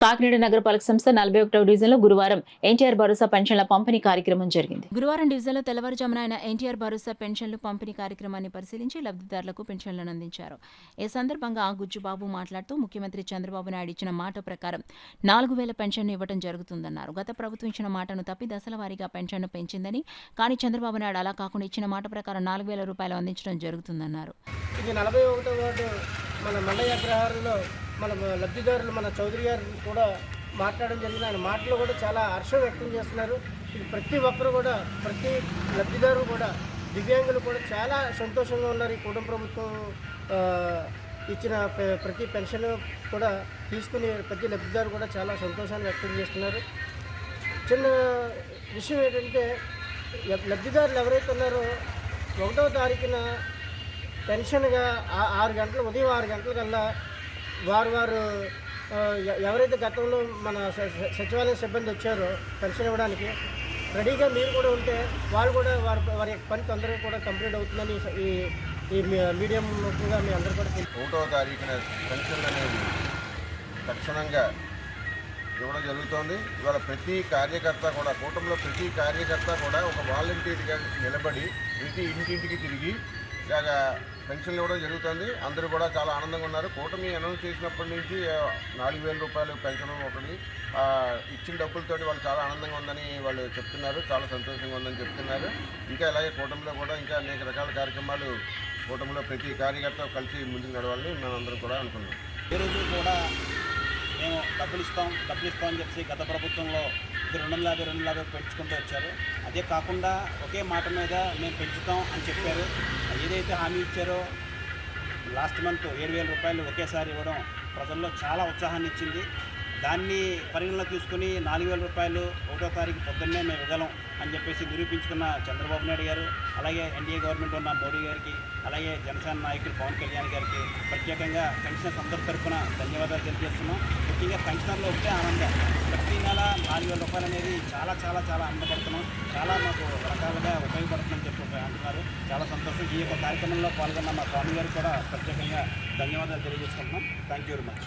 కాకినాడ నగరపాలక సంస్థ 41వ డివిజన్లో గురువారం ఎన్టీఆర్ భరోసా పెన్షన్ల పంపిణీ కార్యక్రమం జరిగింది. గురువారం డివిజన్లో తెల్లవారుజామున ఆయన ఎన్టీఆర్ భరోసా పెన్షన్లు పంపిణీ కార్యక్రమాన్ని పరిశీలించి లబ్ధిదారులకు పెన్షన్లను అందించారు. ఈ సందర్భంగా గుజ్జుబాబు మాట్లాడుతూ ముఖ్యమంత్రి చంద్రబాబు నాయుడు ఇచ్చిన మాట ప్రకారం 4,000 పెన్షన్ను ఇవ్వడం జరుగుతుందన్నారు. గత ప్రభుత్వం ఇచ్చిన మాటను తప్పి దశల వారీగా పెన్షన్ను పెంచిందని, కానీ చంద్రబాబు నాయుడు అలా కాకుండా ఇచ్చిన మాట ప్రకారం 4,000 రూపాయలు అందించడం జరుగుతుందన్నారు. ఇది 41వ వార్డు మన మల్లయ్య అగ్రహారంలో మన లబ్ధిదారులు మన చౌదరి గారు కూడా మాట్లాడడం జరిగింది. ఆయన మాటలు కూడా చాలా హర్షం వ్యక్తం చేస్తున్నారు. ఇది ప్రతి ఒక్కరు కూడా, ప్రతి లబ్ధిదారు కూడా, దివ్యాంగులు కూడా చాలా సంతోషంగా ఉన్నారు. ఈ కుటుంబ ప్రభుత్వం ఇచ్చిన ప్రతి పెన్షన్ కూడా తీసుకుని ప్రతి లబ్ధిదారు కూడా చాలా సంతోషాన్ని వ్యక్తం చేస్తున్నారు. చిన్న విషయం ఏంటంటే, లబ్ధిదారులు ఎవరైతే ఉన్నారో 1వ తారీఖున పెన్షన్గా 6 గంటలు, ఉదయం 6 గంటలకల్లా వారు ఎవరైతే గతంలో మన సచివాలయ సిబ్బంది వచ్చారో పెన్షన్ ఇవ్వడానికి రెడీగా మీరు కూడా ఉంటే వాళ్ళు కూడా వారి పని తొందరగా కూడా కంప్లీట్ అవుతుందని ఈ మీడియం ముఖ్యంగా మీ అందరూ కూడా 1వ తారీఖున పెన్షన్లు అనేది తక్షణంగా ఇవ్వడం జరుగుతోంది. ఇవాళ ప్రతి కార్యకర్త కూడా, కూటమిలో ప్రతి కార్యకర్త కూడా ఒక వాలంటీర్గా నిలబడి ప్రతి ఇంటింటికి తిరిగి ఇలాగా పెన్షన్లు ఇవ్వడం జరుగుతుంది. అందరూ కూడా చాలా ఆనందంగా ఉన్నారు. కూటమి అనౌన్స్ చేసినప్పటి నుంచి 4,000 రూపాయలు పెన్షన్ ఒకటి ఇచ్చిన డబ్బులతోటి వాళ్ళు చాలా ఆనందంగా ఉందని వాళ్ళు చెప్తున్నారు. చాలా సంతోషంగా ఉందని చెప్తున్నారు. ఇంకా ఇలాగే కూటమిలో కూడా ఇంకా అనేక రకాల కార్యక్రమాలు కూటమిలో ప్రతి కార్యకర్త కలిసి ముందుకు నడవాలని మేమందరం కూడా అనుకున్నాం. ఈరోజు కూడా మేము డబ్బులు ఇస్తాం అని చెప్పి గత ప్రభుత్వంలో 250 పెంచుకుంటూ వచ్చారు. అదే కాకుండా ఒకే మాట మీద మేము పెంచుతాం అని చెప్పారు. ఏదైతే హామీ ఇచ్చారో లాస్ట్ మంత్ 7,000 రూపాయలు ఒకేసారి ఇవ్వడం ప్రజల్లో చాలా ఉత్సాహాన్ని ఇచ్చింది. దాన్ని పరిగణలో తీసుకుని 4,000 రూపాయలు 1వ తారీఖు పొద్దున్నే మేము ఇవ్వగలం అని చెప్పేసి నిరూపించుకున్న చంద్రబాబు నాయుడు గారు, అలాగే ఎన్డీఏ గవర్నమెంట్ ఉన్న మోడీ గారికి, అలాగే జనసేన నాయకులు పవన్ కళ్యాణ్ గారికి ప్రత్యేకంగా పెన్షనర్స్ అందరి తరఫున ధన్యవాదాలు తెలియజేస్తున్నాం. ముఖ్యంగా పెన్షనర్లు ఒకటే ఆనందం. ప్రతి నెల 4,000 రూపాయలు అనేది చాలా చాలా చాలా ఆనందపడుతున్నాం. చాలా మాకు రకాలుగా ఉపయోగపడుతుందని చెప్పి అంటున్నారు. చాలా సంతోషం. ఈ యొక్క కార్యక్రమంలో పాల్గొన్న మా స్వామి గారికి కూడా ప్రత్యేకంగా ధన్యవాదాలు తెలియజేసుకుంటున్నాం. Thank you very much.